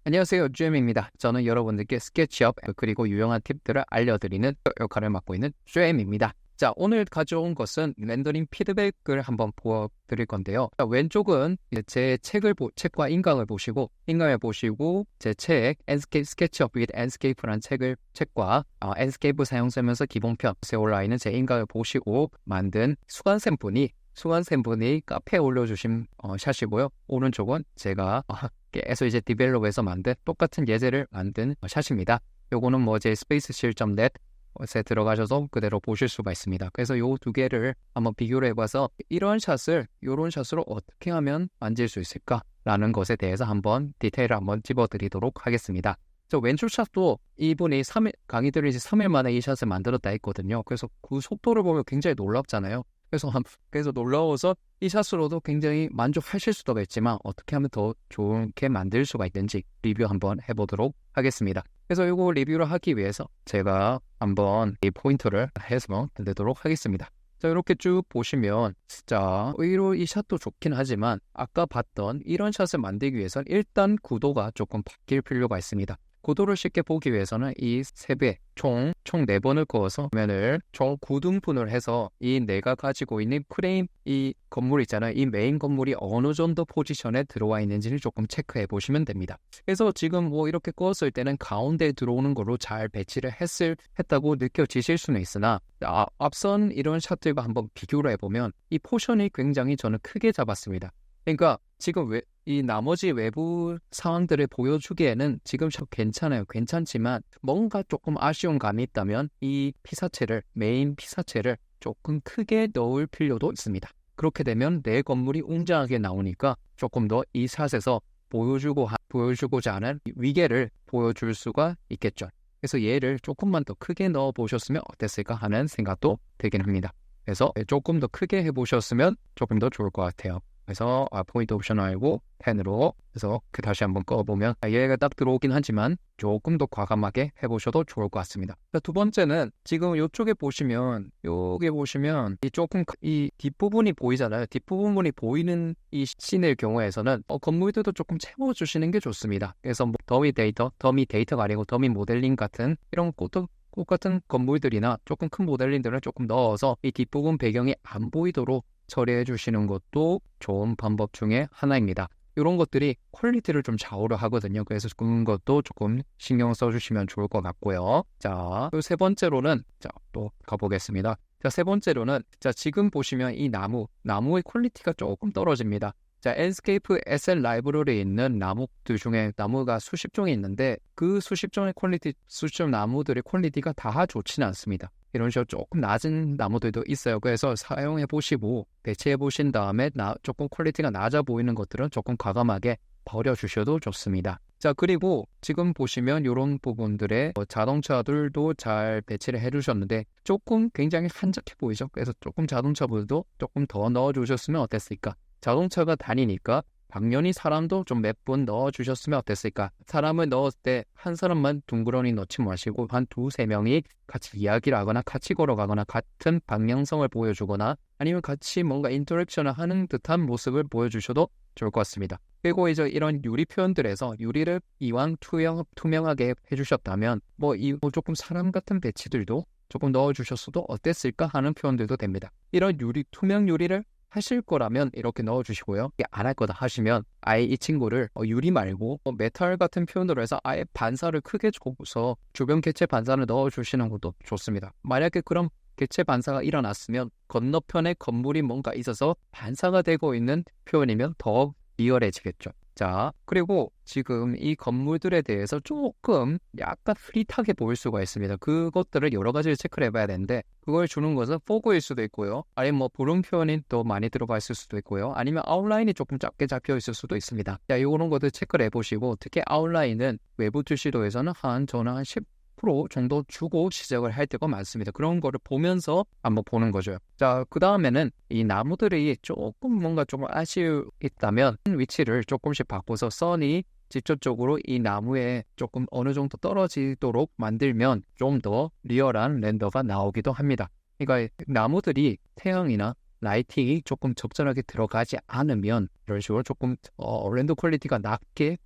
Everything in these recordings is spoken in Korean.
안녕하세요, GM입니다. 저는 여러분들께 스케치업 그리고 유용한 팁들을 알려드리는 역할을 맡고 있는 GM입니다. 자, 오늘 가져온 것은 렌더링 피드백을 한번 보여드릴 건데요. 자, 왼쪽은 제 책과 인강을 보시고 제 책 스케치업 with Enscape라는 책과 엔스케이프 사용하면서 기본편 올라있는 제 인강을 보시고 만든 수강생분이 카페에 올려주신 샷이고요. 오른쪽은 제가 계속 이제 디벨롭해서 만든 똑같은 예제를 만든 샷입니다. 요거는 제 spaceship.net에 들어가셔서 그대로 보실 수가 있습니다. 그래서 요 두 개를 한번 비교를 해봐서 이런 샷으로 어떻게 하면 만질 수 있을까라는 것에 대해서 한번 디테일을 한번 집어드리도록 하겠습니다. 저 왼쪽 샷도 이분이 강의들을 이제 3일 만에 이 샷을 만들었다 했거든요. 그래서 그 속도를 보면 굉장히 놀랍잖아요. 그래서 놀라워서 이 샷으로도 굉장히 만족하실 수도 있지만 어떻게 하면 더 좋게 만들 수가 있는지 리뷰 한번 해보도록 하겠습니다. 그래서 이거 리뷰를 하기 위해서 제가 한번 이 포인트를 해서 내도록 하겠습니다. 자, 이렇게 쭉 보시면 진짜 의외로 이 샷도 좋긴 하지만 아까 봤던 이런 샷을 만들기 위해서는 일단 구도가 조금 바뀔 필요가 있습니다. 구도를 쉽게 보기 위해서는 이 3배, 총 4번을 그어서 화면을 총 9등분을 해서 이 내가 가지고 있는 프레임, 이 건물 있잖아요. 이 메인 건물이 어느 정도 포지션에 들어와 있는지를 조금 체크해 보시면 됩니다. 그래서 지금 이렇게 그었을 때는 가운데에 들어오는 걸로 잘 배치를 했다고 느껴지실 수는 있으나 앞선 이런 샷들과 한번 비교를 해보면 이 포션이 굉장히 저는 크게 잡았습니다. 그러니까 지금 이 나머지 외부 상황들을 보여주기에는 지금 괜찮아요. 괜찮지만 뭔가 조금 아쉬운 감이 있다면 이 메인 피사체를 조금 크게 넣을 필요도 있습니다. 그렇게 되면 내 건물이 웅장하게 나오니까 조금 더 이 샷에서 보여주고자 하는 위계를 보여줄 수가 있겠죠. 그래서 얘를 조금만 더 크게 넣어 보셨으면 어땠을까 하는 생각도 들긴 합니다. 그래서 조금 더 크게 해보셨으면 조금 더 좋을 것 같아요. 그래서 포인트 옵션 알고 펜으로 해서 다시 한번 꺼보면 얘가 딱 들어오긴 하지만 조금 더 과감하게 해보셔도 좋을 것 같습니다. 두 번째는 지금 이쪽에 보시면 이 조금 이 뒷부분이 보이잖아요. 뒷부분이 보이는 이 씬의 경우에서는 건물들도 조금 채워주시는 게 좋습니다. 그래서 더미 데이터가 아니고 더미 모델링 같은 이런 똑같은 건물들이나 조금 큰 모델링들을 조금 넣어서 이 뒷부분 배경이 안 보이도록 처리해 주시는 것도 좋은 방법 중에 하나입니다. 이런 것들이 퀄리티를 좀 좌우를 하거든요. 그래서 그런 것도 조금 신경 써주시면 좋을 것 같고요. 자, 세 번째로는 또 가보겠습니다. 자, 세 번째로는 지금 보시면 이 나무의 퀄리티가 조금 떨어집니다. 자, 엔스케이프 SL 라이브러리에 있는 나무들 중에 나무가 수십 종이 있는데 그 수십 종 나무들의 퀄리티가 다 좋지는 않습니다. 이런 식으로 조금 낮은 나무들도 있어요. 그래서 사용해 보시고 배치해 보신 다음에 조금 퀄리티가 낮아 보이는 것들은 조금 과감하게 버려주셔도 좋습니다. 자, 그리고 지금 보시면 이런 부분들의 자동차들도 잘 배치를 해주셨는데 조금 굉장히 한적해 보이죠. 그래서 조금 자동차들도 조금 더 넣어주셨으면 어땠을까? 자동차가 다니니까 당연히 사람도 좀 몇 분 넣어주셨으면 어땠을까? 사람을 넣었을 때 한 사람만 둥그러니 넣지 마시고 한 2-3명이 같이 이야기를 하거나 같이 걸어가거나 같은 방향성을 보여주거나 아니면 같이 뭔가 인터랙션을 하는 듯한 모습을 보여주셔도 좋을 것 같습니다. 그리고 이제 이런 유리 표현들에서 유리를 이왕 투명하게 해주셨다면 조금 사람 같은 배치들도 조금 넣어주셨어도 어땠을까 하는 표현들도 됩니다. 이런 투명 유리를 하실 거라면 이렇게 넣어주시고요. 안 할 거다 하시면 아예 이 친구를 유리 말고 메탈 같은 표현으로 해서 아예 반사를 크게 줘서 주변 객체 반사를 넣어주시는 것도 좋습니다. 만약에 그럼 객체 반사가 일어났으면 건너편에 건물이 뭔가 있어서 반사가 되고 있는 표현이면 더 리얼해지겠죠. 자, 그리고 지금 이 건물들에 대해서 조금 약간 흐릿하게 보일 수가 있습니다. 그것들을 여러 가지를 체크를 해봐야 되는데 그걸 주는 것은 포고일 수도 있고요. 아니면 부름 표현이 또 많이 들어가 있을 수도 있고요. 아니면 아웃라인이 조금 작게 잡혀 있을 수도 있습니다. 자, 이런 것들 체크를 해보시고 특히 아웃라인은 외부 출시도에서는 저는 한 10% 정도 주고 시작을 할 때가 많습니다. 그런 거를 보면서 한번 보는 거죠. 자, 그 다음에는 이 나무들이 조금 뭔가 좀 있다면 위치를 조금씩 바꿔서 선이 직접적으로 이 나무에 조금 어느 정도 떨어지도록 만들면 좀 더 리얼한 렌더가 나오기도 합니다. 그러니까 나무들이 태양이나 라이팅이 조금 적절하게 들어가지 않으면 이런 식으로 조금 렌더 퀄리티가 낮게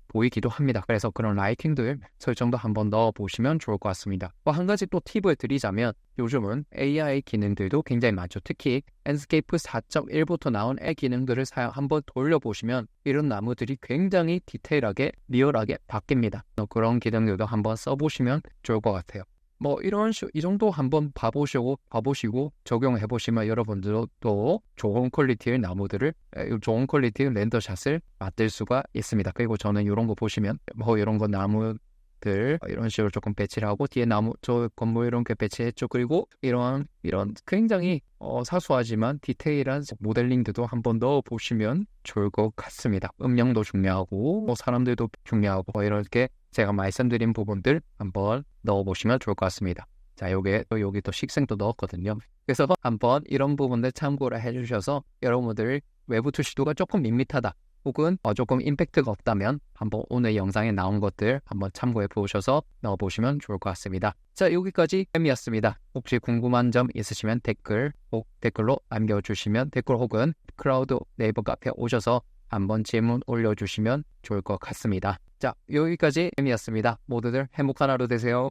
보이기도 합니다. 그래서 그런 라이팅들 설정도 한번 넣어보시면 좋을 것 같습니다. 한 가지 또 팁을 드리자면 요즘은 AI 기능들도 굉장히 많죠. 특히 랜드스케이프 4.1부터 나온 AI 기능들을 한번 돌려보시면 이런 나무들이 굉장히 디테일하게 리얼하게 바뀝니다. 그런 기능들도 한번 써보시면 좋을 것 같아요. 이 정도 한번 봐보시고 적용해보시면 여러분들도 또 좋은 퀄리티의 나무들을, 좋은 퀄리티의 렌더샷을 만들 수가 있습니다. 그리고 저는 이런 거 보시면, 이런 거 나무들, 이런 식으로 조금 배치를 하고, 뒤에 저 건물 이런 게 배치했죠. 그리고 이런 굉장히 사소하지만 디테일한 모델링들도 한번 넣어보시면 좋을 것 같습니다. 음영도 중요하고, 사람들도 중요하고, 이렇게 제가 말씀드린 부분들 한번 넣어보시면 좋을 것 같습니다. 자, 여기 또 식생도 넣었거든요. 그래서 한번 이런 부분들 참고를 해주셔서 여러분들 외부 투시도가 조금 밋밋하다 혹은 조금 임팩트가 없다면 한번 오늘 영상에 나온 것들 한번 참고해 보셔서 넣어보시면 좋을 것 같습니다. 자, 여기까지 햄이었습니다. 혹시 궁금한 점 있으시면 댓글로 남겨주시면 댓글 혹은 클라우드 네이버 카페 오셔서 한번 질문 올려주시면 좋을 것 같습니다. 자, 여기까지 햄이었습니다. 모두들 행복한 하루 되세요.